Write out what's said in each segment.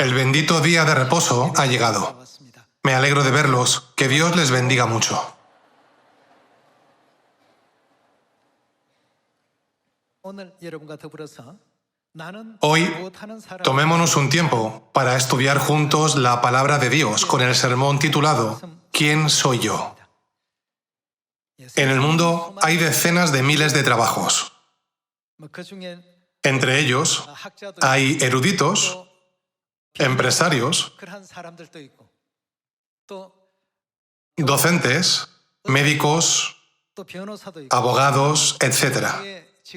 El bendito día de reposo ha llegado. Me alegro de verlos. Que Dios les bendiga mucho. Hoy, tomémonos un tiempo para estudiar juntos la palabra de Dios con el sermón titulado ¿Quién soy yo? En el mundo hay decenas de miles de trabajos. Entre ellos, hay eruditos, empresarios, docentes, médicos, abogados, etc.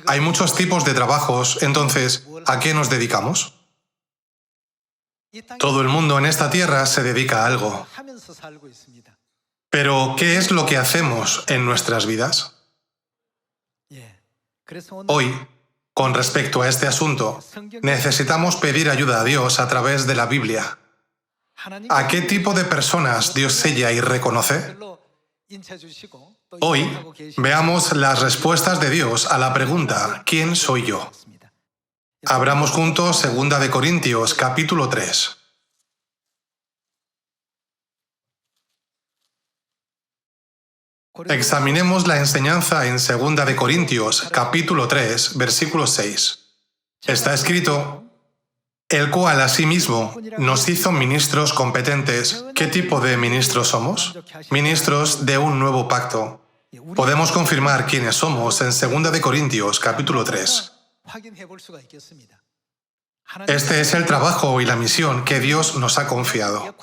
Hay muchos tipos de trabajos, entonces, ¿a qué nos dedicamos? Todo el mundo en esta tierra se dedica a algo. Pero, ¿qué es lo que hacemos en nuestras vidas? Hoy, con respecto a este asunto, necesitamos pedir ayuda a Dios a través de la Biblia. ¿A qué tipo de personas Dios sella y reconoce? Hoy, veamos las respuestas de Dios a la pregunta ¿quién soy yo? Abramos juntos 2 Corintios, capítulo 3. Examinemos la enseñanza en 2 Corintios, capítulo 3, versículo 6. Está escrito, el cual asimismo nos hizo ministros competentes. ¿Qué tipo de ministros somos? Ministros de un nuevo pacto. Podemos confirmar quiénes somos en 2 Corintios, capítulo 3. Este es el trabajo y la misión que Dios nos ha confiado.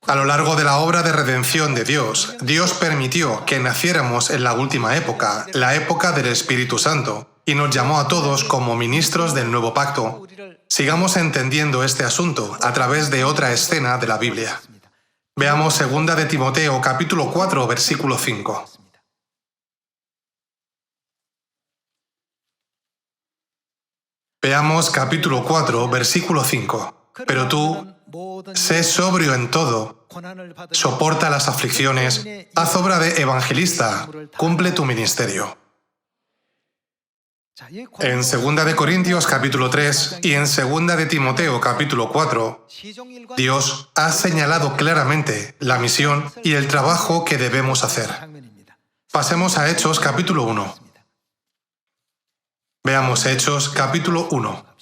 A lo largo de la obra de redención de Dios, Dios permitió que naciéramos en la última época, la época del Espíritu Santo, y nos llamó a todos como ministros del nuevo pacto. Sigamos entendiendo este asunto a través de otra escena de la Biblia. Veamos 2 de Timoteo, capítulo 4, versículo 5. Veamos capítulo 4, versículo 5. Pero tú, sé sobrio en todo, soporta las aflicciones, haz obra de evangelista, cumple tu ministerio. En 2 de Corintios capítulo 3 y en 2 de Timoteo capítulo 4, Dios ha señalado claramente la misión y el trabajo que debemos hacer. Pasemos a Hechos capítulo 1. Veamos Hechos capítulo 1.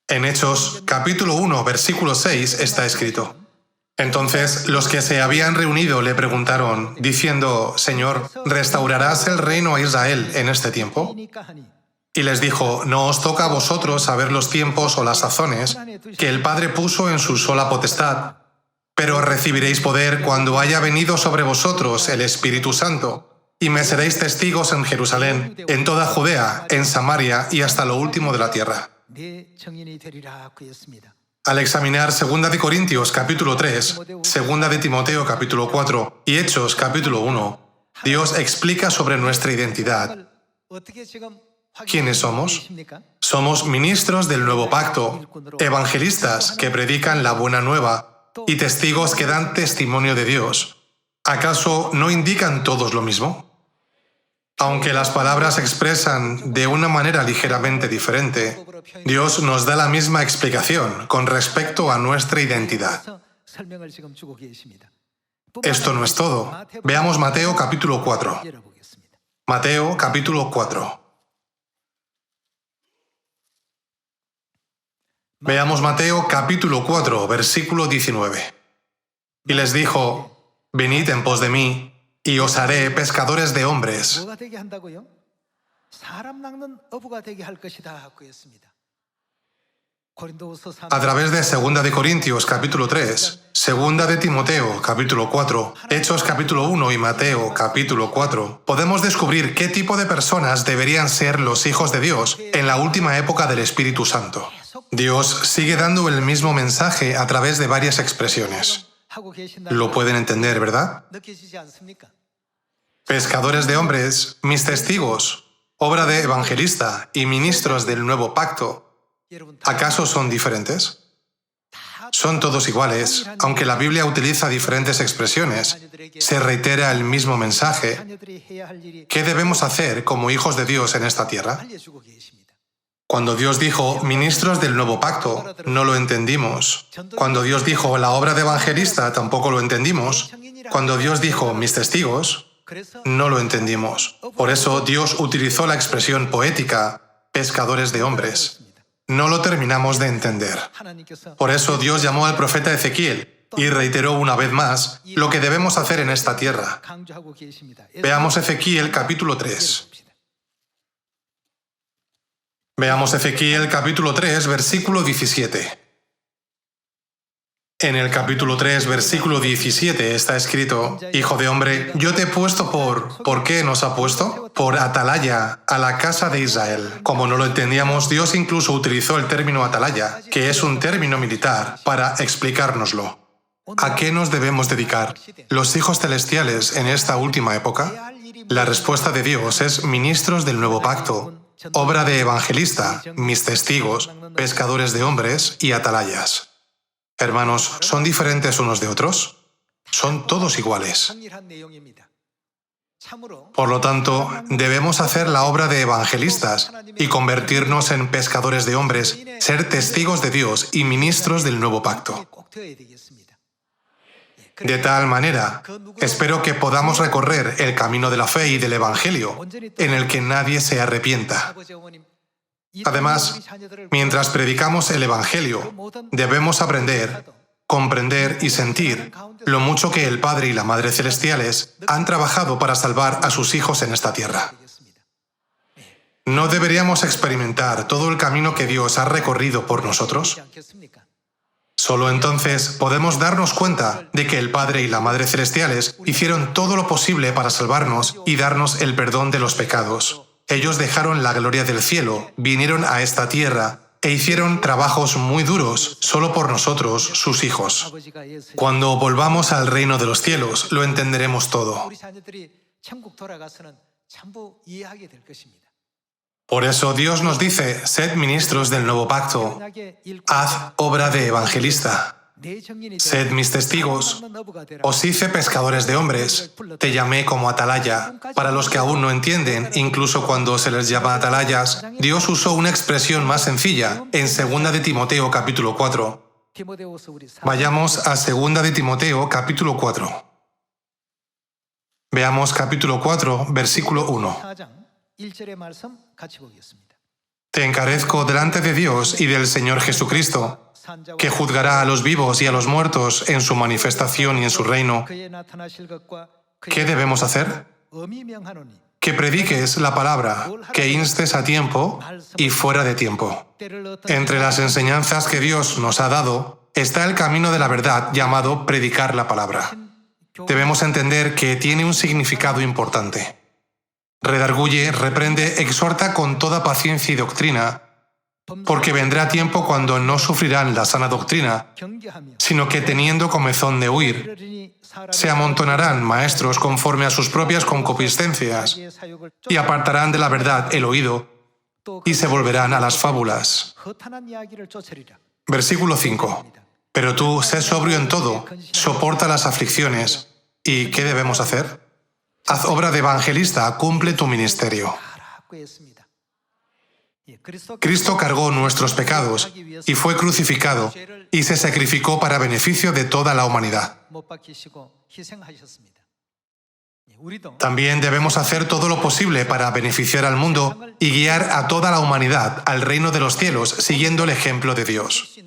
En Hechos capítulo 1, versículo 6 está escrito. Entonces los que se habían reunido le preguntaron, diciendo, Señor, ¿restaurarás el reino a Israel en este tiempo? Y les dijo, no os toca a vosotros saber los tiempos o las sazones que el Padre puso en su sola potestad, pero recibiréis poder cuando haya venido sobre vosotros el Espíritu Santo, y me seréis testigos en Jerusalén, en toda Judea, en Samaria y hasta lo último de la tierra. Al examinar 2 de Corintios capítulo 3, 2 de Timoteo capítulo 4 y Hechos capítulo 1, Dios explica sobre nuestra identidad. ¿Quiénes somos? Somos ministros del nuevo pacto, evangelistas que predican la buena nueva y testigos que dan testimonio de Dios. ¿Acaso no indican todos lo mismo? Aunque las palabras expresan de una manera ligeramente diferente, Dios nos da la misma explicación con respecto a nuestra identidad. Esto no es todo. Veamos Mateo capítulo 4. Mateo capítulo 4. Veamos Mateo capítulo 4, versículo 19. Y les dijo, venid en pos de mí, y os haré pescadores de hombres. A través de 2 de Corintios capítulo 3, 2 de Timoteo capítulo 4, Hechos capítulo 1 y Mateo capítulo 4, podemos descubrir qué tipo de personas deberían ser los hijos de Dios en la última época del Espíritu Santo. Dios sigue dando el mismo mensaje a través de varias expresiones. Lo pueden entender, ¿verdad? Pescadores de hombres, mis testigos, obra de evangelista y ministros del nuevo pacto. ¿Acaso son diferentes? Son todos iguales, aunque la Biblia utiliza diferentes expresiones. Se reitera el mismo mensaje. ¿Qué debemos hacer como hijos de Dios en esta tierra? Cuando Dios dijo ministros del nuevo pacto, no lo entendimos. Cuando Dios dijo la obra de evangelista, tampoco lo entendimos. Cuando Dios dijo mis testigos, no lo entendimos. Por eso Dios utilizó la expresión poética, pescadores de hombres. No lo terminamos de entender. Por eso Dios llamó al profeta Ezequiel y reiteró una vez más lo que debemos hacer en esta tierra. Veamos Ezequiel capítulo 3. Veamos Ezequiel capítulo 3, versículo 17. En el capítulo 3, versículo 17 está escrito: Hijo de hombre, yo te he puesto ¿Por qué nos ha puesto? Por atalaya a la casa de Israel. Como no lo entendíamos, Dios incluso utilizó el término atalaya, que es un término militar, para explicárnoslo. ¿A qué nos debemos dedicar los hijos celestiales en esta última época? La respuesta de Dios es ministros del nuevo pacto, obra de evangelista, mis testigos, pescadores de hombres y atalayas. Hermanos, ¿son diferentes unos de otros? Son todos iguales. Por lo tanto, debemos hacer la obra de evangelistas y convertirnos en pescadores de hombres, ser testigos de Dios y ministros del nuevo pacto. De tal manera, espero que podamos recorrer el camino de la fe y del Evangelio, en el que nadie se arrepienta. Además, mientras predicamos el Evangelio, debemos aprender, comprender y sentir lo mucho que el Padre y la Madre Celestiales han trabajado para salvar a sus hijos en esta tierra. ¿No deberíamos experimentar todo el camino que Dios ha recorrido por nosotros? Solo entonces podemos darnos cuenta de que el Padre y la Madre Celestiales hicieron todo lo posible para salvarnos y darnos el perdón de los pecados. Ellos dejaron la gloria del cielo, vinieron a esta tierra e hicieron trabajos muy duros solo por nosotros, sus hijos. Cuando volvamos al reino de los cielos, lo entenderemos todo. Por eso Dios nos dice, sed ministros del nuevo pacto, haz obra de evangelista. Sed mis testigos, os hice pescadores de hombres, te llamé como atalaya. Para los que aún no entienden, incluso cuando se les llama atalayas, Dios usó una expresión más sencilla en 2 de Timoteo capítulo 4. Vayamos a 2 de Timoteo capítulo 4. Veamos capítulo 4, versículo 1. Te encarezco delante de Dios y del Señor Jesucristo, que juzgará a los vivos y a los muertos en su manifestación y en su reino. ¿Qué debemos hacer? Que prediques la palabra, que instes a tiempo y fuera de tiempo. Entre las enseñanzas que Dios nos ha dado está el camino de la verdad llamado predicar la palabra. Debemos entender que tiene un significado importante. Redarguye, reprende, exhorta con toda paciencia y doctrina, porque vendrá tiempo cuando no sufrirán la sana doctrina, sino que teniendo comezón de huir, se amontonarán maestros conforme a sus propias concupiscencias y apartarán de la verdad el oído y se volverán a las fábulas. Versículo 5. Pero tú, sé sobrio en todo, soporta las aflicciones. ¿Y qué debemos hacer? Haz obra de evangelista, cumple tu ministerio. Cristo cargó nuestros pecados y fue crucificado y se sacrificó para beneficio de toda la humanidad. También debemos hacer todo lo posible para beneficiar al mundo y guiar a toda la humanidad al reino de los cielos siguiendo el ejemplo de Dios.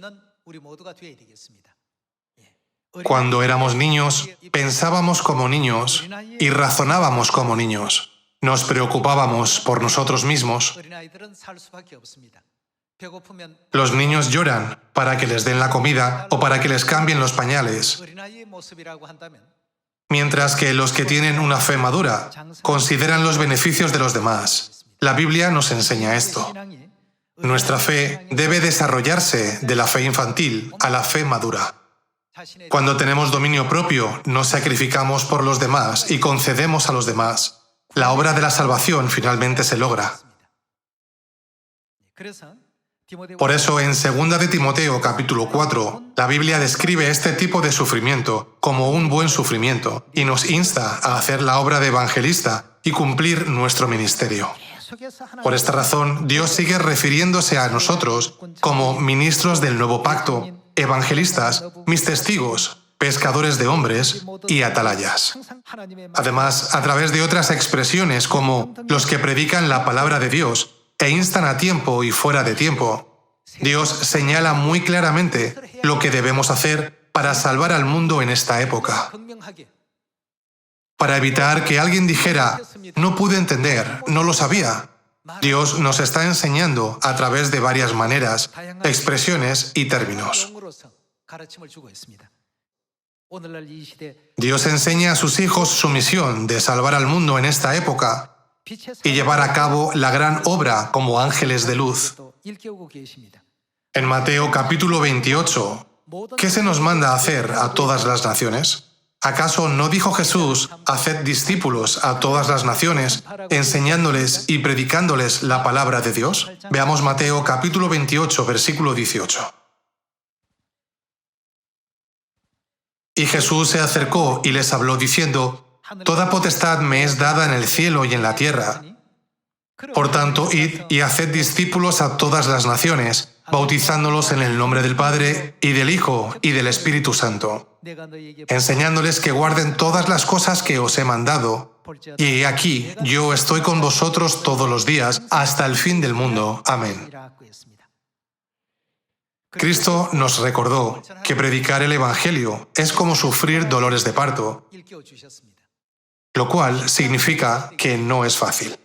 Cuando éramos niños, pensábamos como niños y razonábamos como niños. Nos preocupábamos por nosotros mismos. Los niños lloran para que les den la comida o para que les cambien los pañales, mientras que los que tienen una fe madura consideran los beneficios de los demás. La Biblia nos enseña esto. Nuestra fe debe desarrollarse de la fe infantil a la fe madura. Cuando tenemos dominio propio, nos sacrificamos por los demás y concedemos a los demás. La obra de la salvación finalmente se logra. Por eso, en 2 de Timoteo capítulo 4, la Biblia describe este tipo de sufrimiento como un buen sufrimiento y nos insta a hacer la obra de evangelista y cumplir nuestro ministerio. Por esta razón, Dios sigue refiriéndose a nosotros como ministros del nuevo pacto, evangelistas, mis testigos, pescadores de hombres y atalayas. Además, a través de otras expresiones como los que predican la palabra de Dios e instan a tiempo y fuera de tiempo, Dios señala muy claramente lo que debemos hacer para salvar al mundo en esta época. Para evitar que alguien dijera, no pude entender, no lo sabía, Dios nos está enseñando a través de varias maneras, expresiones y términos. Dios enseña a sus hijos su misión de salvar al mundo en esta época y llevar a cabo la gran obra como ángeles de luz. En Mateo capítulo 28, ¿qué se nos manda a hacer a todas las naciones? ¿Acaso no dijo Jesús, haced discípulos a todas las naciones, enseñándoles y predicándoles la palabra de Dios? Veamos Mateo capítulo 28, versículo 18. Y Jesús se acercó y les habló diciendo, toda potestad me es dada en el cielo y en la tierra. Por tanto, id y haced discípulos a todas las naciones, bautizándolos en el nombre del Padre, y del Hijo, y del Espíritu Santo, enseñándoles que guarden todas las cosas que os he mandado. Y he aquí, yo estoy con vosotros todos los días, hasta el fin del mundo. Amén. Cristo nos recordó que predicar el Evangelio es como sufrir dolores de parto, lo cual significa que no es fácil.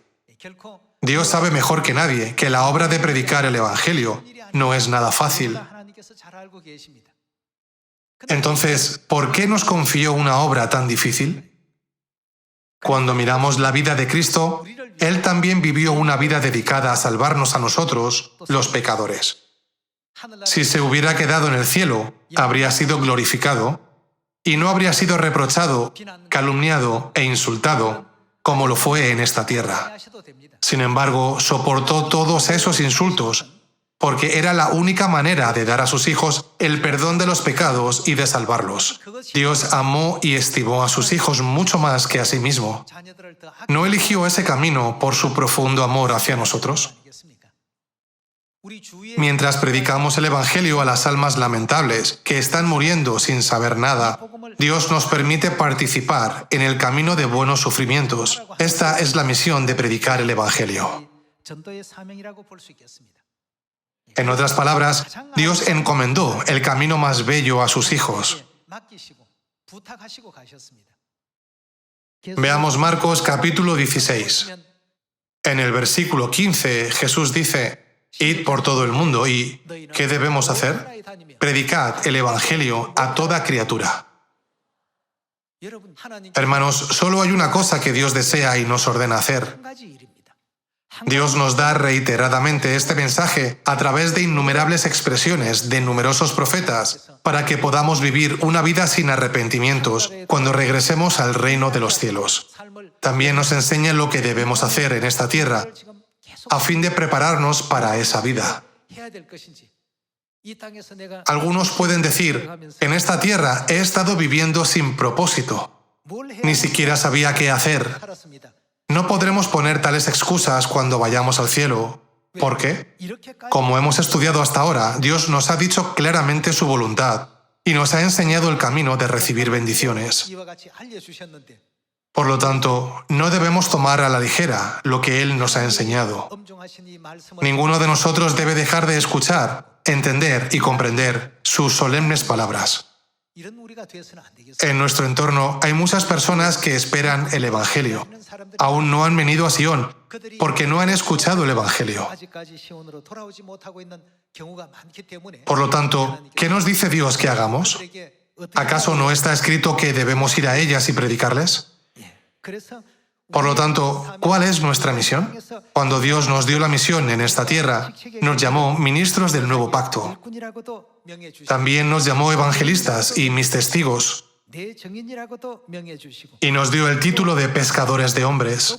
Dios sabe mejor que nadie que la obra de predicar el Evangelio no es nada fácil. Entonces, ¿por qué nos confió una obra tan difícil? Cuando miramos la vida de Cristo, Él también vivió una vida dedicada a salvarnos a nosotros, los pecadores. Si se hubiera quedado en el cielo, habría sido glorificado y no habría sido reprochado, calumniado e insultado, como lo fue en esta tierra. Sin embargo, soportó todos esos insultos, porque era la única manera de dar a sus hijos el perdón de los pecados y de salvarlos. Dios amó y estimó a sus hijos mucho más que a sí mismo. ¿No eligió ese camino por su profundo amor hacia nosotros? Mientras predicamos el Evangelio a las almas lamentables que están muriendo sin saber nada, Dios nos permite participar en el camino de buenos sufrimientos. Esta es la misión de predicar el Evangelio. En otras palabras, Dios encomendó el camino más bello a sus hijos. Veamos Marcos capítulo 16. En el versículo 15, Jesús dice, id por todo el mundo y, ¿qué debemos hacer? Predicad el Evangelio a toda criatura. Hermanos, solo hay una cosa que Dios desea y nos ordena hacer. Dios nos da reiteradamente este mensaje a través de innumerables expresiones de numerosos profetas para que podamos vivir una vida sin arrepentimientos cuando regresemos al reino de los cielos. También nos enseña lo que debemos hacer en esta tierra a fin de prepararnos para esa vida. Algunos pueden decir, en esta tierra he estado viviendo sin propósito. Ni siquiera sabía qué hacer. No podremos poner tales excusas cuando vayamos al cielo. ¿Por qué? Como hemos estudiado hasta ahora, Dios nos ha dicho claramente su voluntad y nos ha enseñado el camino de recibir bendiciones. Por lo tanto, no debemos tomar a la ligera lo que Él nos ha enseñado. Ninguno de nosotros debe dejar de escuchar, entender y comprender sus solemnes palabras. En nuestro entorno hay muchas personas que esperan el Evangelio. Aún no han venido a Sion porque no han escuchado el Evangelio. Por lo tanto, ¿qué nos dice Dios que hagamos? ¿Acaso no está escrito que debemos ir a ellas y predicarles? Por lo tanto, ¿cuál es nuestra misión? Cuando Dios nos dio la misión en esta tierra, nos llamó ministros del nuevo pacto. También nos llamó evangelistas y mis testigos. Y nos dio el título de pescadores de hombres,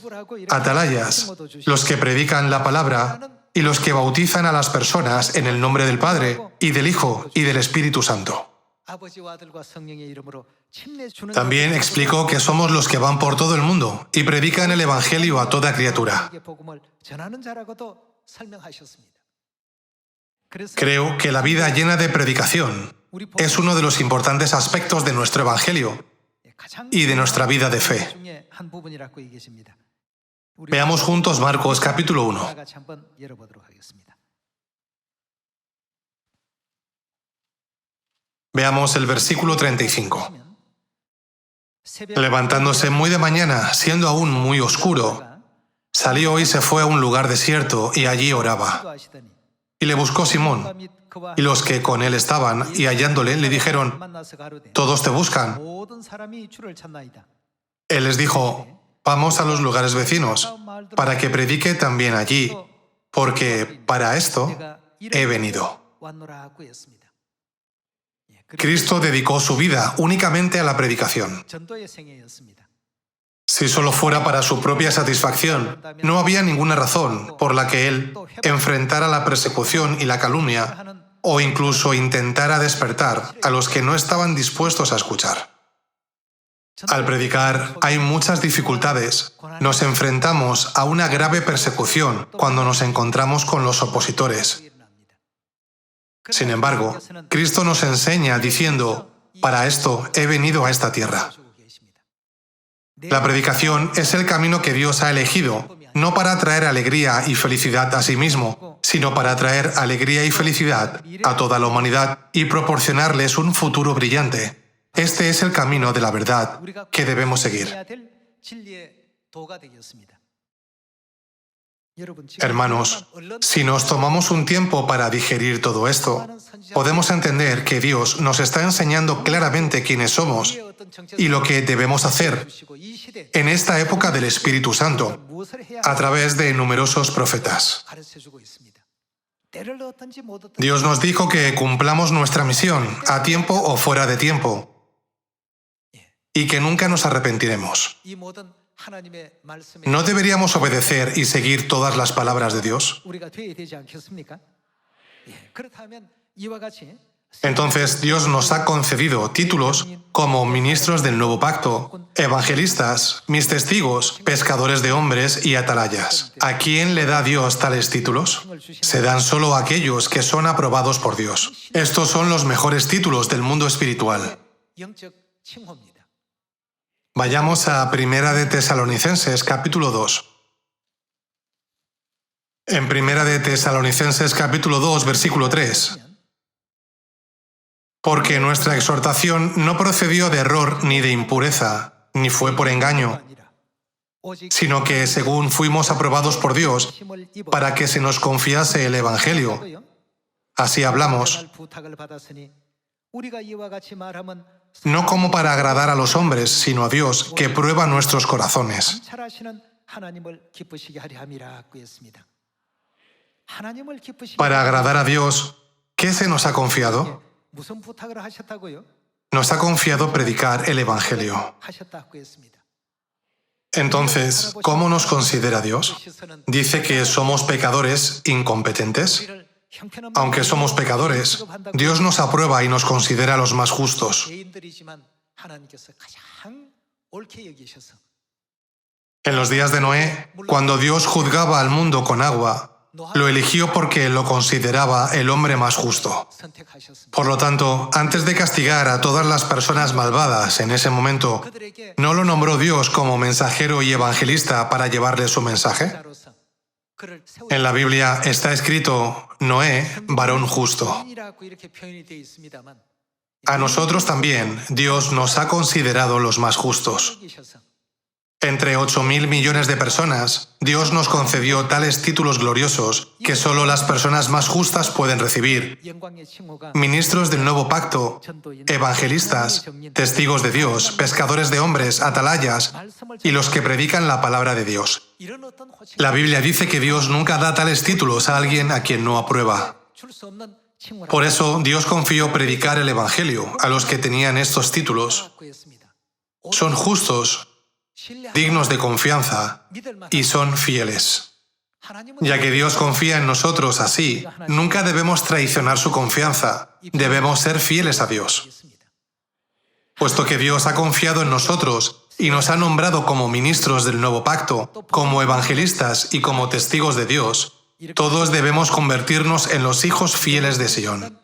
atalayas, los que predican la palabra y los que bautizan a las personas en el nombre del Padre y del Hijo y del Espíritu Santo. También explicó que somos los que van por todo el mundo y predican el Evangelio a toda criatura. Creo que la vida llena de predicación es uno de los importantes aspectos de nuestro Evangelio y de nuestra vida de fe. Veamos juntos Marcos capítulo 1. Veamos el versículo 35. Levantándose muy de mañana, siendo aún muy oscuro, salió y se fue a un lugar desierto y allí oraba. Y le buscó Simón, y los que con él estaban, y hallándole, le dijeron: «Todos te buscan». Él les dijo: «Vamos a los lugares vecinos, para que predique también allí, porque para esto he venido». Cristo dedicó su vida únicamente a la predicación. Si solo fuera para su propia satisfacción, no había ninguna razón por la que Él enfrentara la persecución y la calumnia, o incluso intentara despertar a los que no estaban dispuestos a escuchar. Al predicar hay muchas dificultades. Nos enfrentamos a una grave persecución cuando nos encontramos con los opositores. Sin embargo, Cristo nos enseña diciendo: «Para esto he venido a esta tierra». La predicación es el camino que Dios ha elegido, no para traer alegría y felicidad a sí mismo, sino para traer alegría y felicidad a toda la humanidad y proporcionarles un futuro brillante. Este es el camino de la verdad que debemos seguir. Hermanos, si nos tomamos un tiempo para digerir todo esto, podemos entender que Dios nos está enseñando claramente quiénes somos y lo que debemos hacer en esta época del Espíritu Santo, a través de numerosos profetas. Dios nos dijo que cumplamos nuestra misión, a tiempo o fuera de tiempo, y que nunca nos arrepentiremos. ¿No deberíamos obedecer y seguir todas las palabras de Dios? Entonces Dios nos ha concedido títulos como ministros del nuevo pacto, evangelistas, mis testigos, pescadores de hombres y atalayas. ¿A quién le da Dios tales títulos? Se dan solo a aquellos que son aprobados por Dios. Estos son los mejores títulos del mundo espiritual. Vayamos a Primera de Tesalonicenses capítulo 2. En Primera de Tesalonicenses capítulo 2, versículo 3. Porque nuestra exhortación no procedió de error ni de impureza, ni fue por engaño, sino que según fuimos aprobados por Dios, para que se nos confiase el Evangelio. Así hablamos, no como para agradar a los hombres, sino a Dios, que prueba nuestros corazones. Para agradar a Dios, ¿qué se nos ha confiado? Nos ha confiado predicar el Evangelio. Entonces, ¿cómo nos considera Dios? ¿Dice que somos pecadores incompetentes? Aunque somos pecadores, Dios nos aprueba y nos considera los más justos. En los días de Noé, cuando Dios juzgaba al mundo con agua, lo eligió porque lo consideraba el hombre más justo. Por lo tanto, antes de castigar a todas las personas malvadas en ese momento, ¿no lo nombró Dios como mensajero y evangelista para llevarle su mensaje? En la Biblia está escrito Noé, varón justo. A nosotros también Dios nos ha considerado los más justos. Entre 8.000 millones de personas, Dios nos concedió tales títulos gloriosos que solo las personas más justas pueden recibir. Ministros del nuevo pacto, evangelistas, testigos de Dios, pescadores de hombres, atalayas y los que predican la palabra de Dios. La Biblia dice que Dios nunca da tales títulos a alguien a quien no aprueba. Por eso Dios confió predicar el Evangelio a los que tenían estos títulos. Son justos, dignos de confianza y son fieles. Ya que Dios confía en nosotros así, nunca debemos traicionar su confianza. Debemos ser fieles a Dios. puesto que Dios ha confiado en nosotros y nos ha nombrado como ministros del nuevo pacto, como evangelistas y como testigos de Dios, todos debemos convertirnos en los hijos fieles de Sion.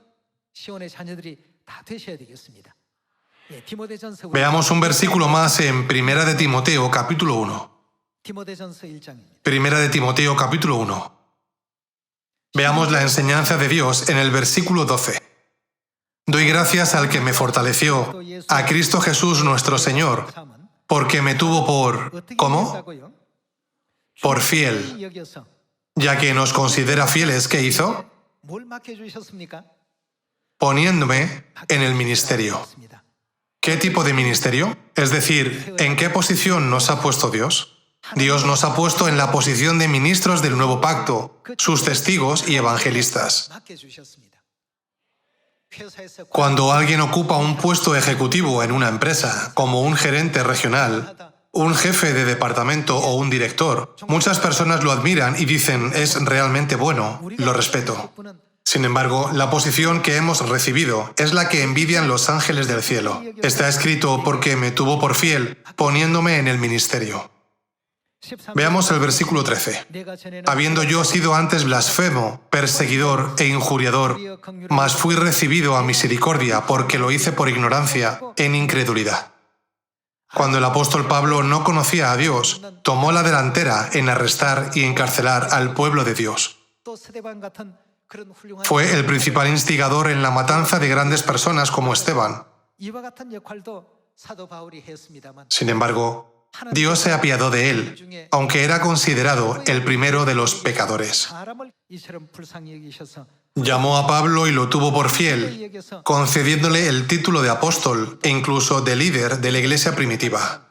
Veamos un versículo más en 1 de Timoteo, capítulo 1. 1 de Timoteo, capítulo 1. Veamos la enseñanza de Dios en el versículo 12. Doy gracias al que me fortaleció, a Cristo Jesús nuestro Señor, porque me tuvo por... ¿Cómo? Por fiel. Ya que nos considera fieles, ¿qué hizo? Poniéndome en el ministerio. ¿Qué tipo de ministerio? Es decir, ¿en qué posición nos ha puesto Dios? Dios nos ha puesto en la posición de ministros del nuevo pacto, sus testigos y evangelistas. Cuando alguien ocupa un puesto ejecutivo en una empresa, como un gerente regional, un jefe de departamento o un director, muchas personas lo admiran y dicen, es realmente bueno, lo respeto. Sin embargo, la posición que hemos recibido es la que envidian los ángeles del cielo. Está escrito, porque me tuvo por fiel, poniéndome en el ministerio. Veamos el versículo 13. Habiendo yo sido antes blasfemo, perseguidor e injuriador, mas fui recibido a misericordia porque lo hice por ignorancia, en incredulidad. Cuando el apóstol Pablo no conocía a Dios, tomó la delantera en arrestar y encarcelar al pueblo de Dios. Fue el principal instigador en la matanza de grandes personas como Esteban. Sin embargo, Dios se apiadó de él, aunque era considerado el primero de los pecadores. Llamó a Pablo y lo tuvo por fiel, concediéndole el título de apóstol e incluso de líder de la iglesia primitiva.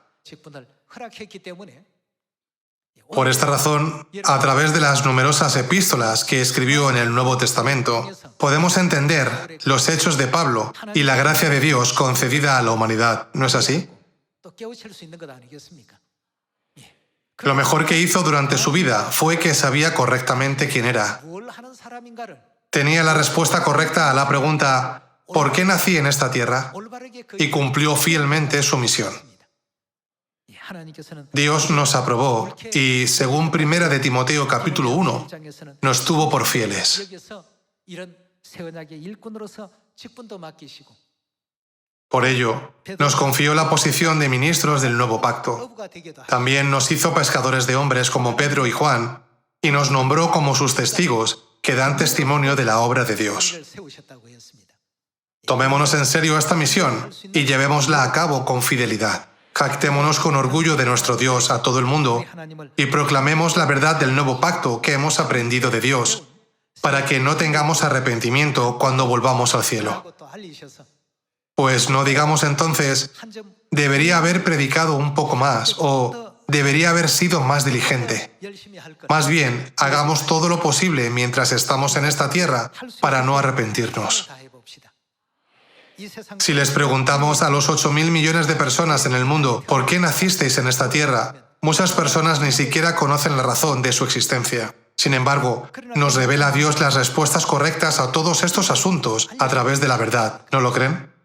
Por esta razón, a través de las numerosas epístolas que escribió en el Nuevo Testamento, podemos entender los hechos de Pablo y la gracia de Dios concedida a la humanidad. ¿No es así? Lo mejor que hizo durante su vida fue que sabía correctamente quién era. Tenía la respuesta correcta a la pregunta, ¿por qué nací en esta tierra? Y cumplió fielmente su misión. Dios nos aprobó y, según 1 de Timoteo capítulo 1, nos tuvo por fieles. Por ello, nos confió la posición de ministros del nuevo pacto. También nos hizo pescadores de hombres como Pedro y Juan, y nos nombró como sus testigos que dan testimonio de la obra de Dios. Tomémonos en serio esta misión y llevémosla a cabo con fidelidad. Jactémonos con orgullo de nuestro Dios a todo el mundo y proclamemos la verdad del nuevo pacto que hemos aprendido de Dios, para que no tengamos arrepentimiento cuando volvamos al cielo. Pues no digamos entonces, debería haber predicado un poco más o debería haber sido más diligente. Más bien, hagamos todo lo posible mientras estamos en esta tierra para no arrepentirnos. Si les preguntamos a los 8.000 millones de personas en el mundo ¿por qué nacisteis en esta tierra?, muchas personas ni siquiera conocen la razón de su existencia. Sin embargo, nos revela Dios las respuestas correctas a todos estos asuntos a través de la verdad. ¿No lo creen?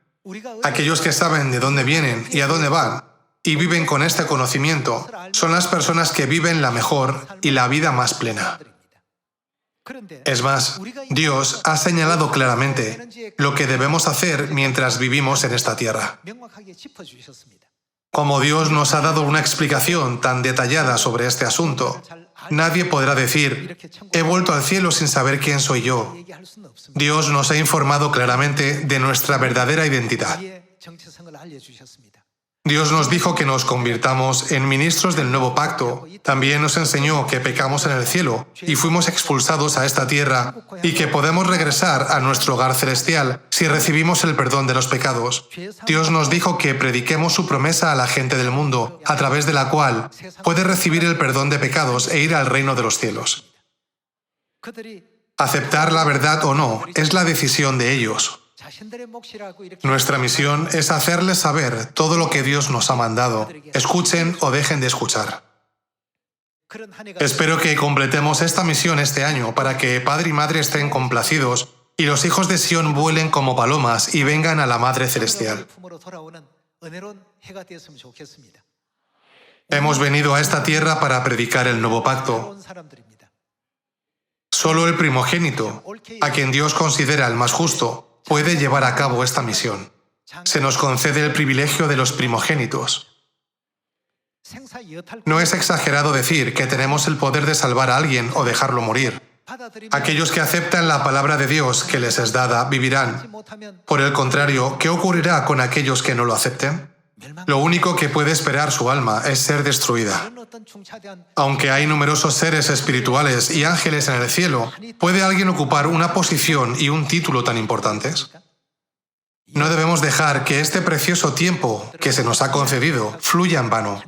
Aquellos que saben de dónde vienen y a dónde van y viven con este conocimiento son las personas que viven la mejor y la vida más plena. Es más, Dios ha señalado claramente lo que debemos hacer mientras vivimos en esta tierra. Como Dios nos ha dado una explicación tan detallada sobre este asunto, nadie podrá decir, he vuelto al cielo sin saber quién soy yo. Dios nos ha informado claramente de nuestra verdadera identidad. Dios nos dijo que nos convirtamos en ministros del nuevo pacto. También nos enseñó que pecamos en el cielo y fuimos expulsados a esta tierra y que podemos regresar a nuestro hogar celestial si recibimos el perdón de los pecados. Dios nos dijo que prediquemos su promesa a la gente del mundo, a través de la cual puede recibir el perdón de pecados e ir al reino de los cielos. Aceptar la verdad o no es la decisión de ellos. Nuestra misión es hacerles saber todo lo que Dios nos ha mandado, escuchen o dejen de escuchar. Espero que completemos esta misión este año para que padre y madre estén complacidos y los hijos de Sion vuelen como palomas y vengan a la Madre Celestial. 은혜로운 해가 되었으면 좋겠습니다. Hemos venido a esta tierra para predicar el nuevo pacto. 새로운 사람들입니다. Solo el primogénito, a quien Dios considera el más justo, puede llevar a cabo esta misión. Se nos concede el privilegio de los primogénitos. No es exagerado decir que tenemos el poder de salvar a alguien o dejarlo morir. Aquellos que aceptan la palabra de Dios que les es dada vivirán. Por el contrario, ¿qué ocurrirá con aquellos que no lo acepten? Lo único que puede esperar su alma es ser destruida. Aunque hay numerosos seres espirituales y ángeles en el cielo, ¿puede alguien ocupar una posición y un título tan importantes? No debemos dejar que este precioso tiempo que se nos ha concedido fluya en vano,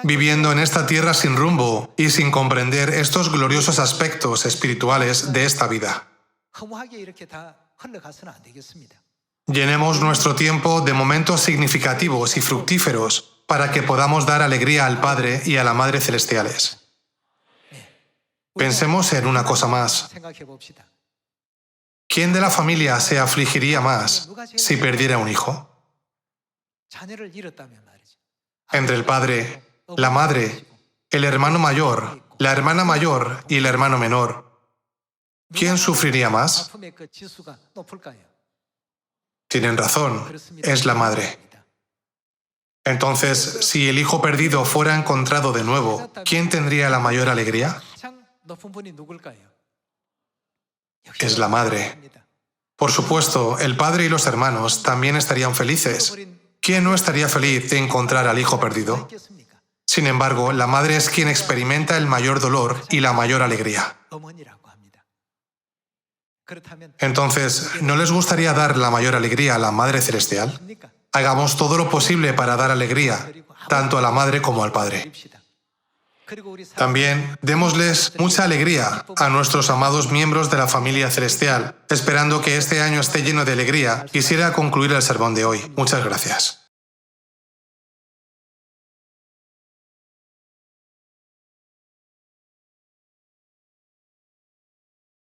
viviendo en esta tierra sin rumbo y sin comprender estos gloriosos aspectos espirituales de esta vida. 허무하게 이렇게 다 흘러가서는 안 되겠습니다. Llenemos nuestro tiempo de momentos significativos y fructíferos para que podamos dar alegría al Padre y a la Madre celestiales. Pensemos en una cosa más. 생각해 봅시다. ¿Quién de la familia se afligiría más si perdiera un hijo? 자녀를 잃었다면 말이죠. Entre el padre, la madre, el hermano mayor, la hermana mayor y el hermano menor, ¿quién sufriría más? 아픔의 그 지수가 높을까요? Tienen razón, es la madre. Entonces, si el hijo perdido fuera encontrado de nuevo, ¿quién tendría la mayor alegría? 가장 높은 분이 누굴까요? Es la madre. Por supuesto, el padre y los hermanos también estarían felices. ¿Quién no estaría feliz de encontrar al hijo perdido? 있겠습니까? Sin embargo, la madre es quien experimenta el mayor dolor y la mayor alegría. 어머니라고 합니다. 그렇다면 Entonces, ¿no les gustaría dar la mayor alegría a la Madre Celestial? 뭡니까? Hagamos todo lo posible para dar alegría, tanto a la madre como al padre. 드립시다. 그리고 우리 También démosles mucha alegría a nuestros amados miembros de la familia celestial. Esperando que este año esté lleno de alegría, quisiera concluir el sermón de hoy. Muchas gracias.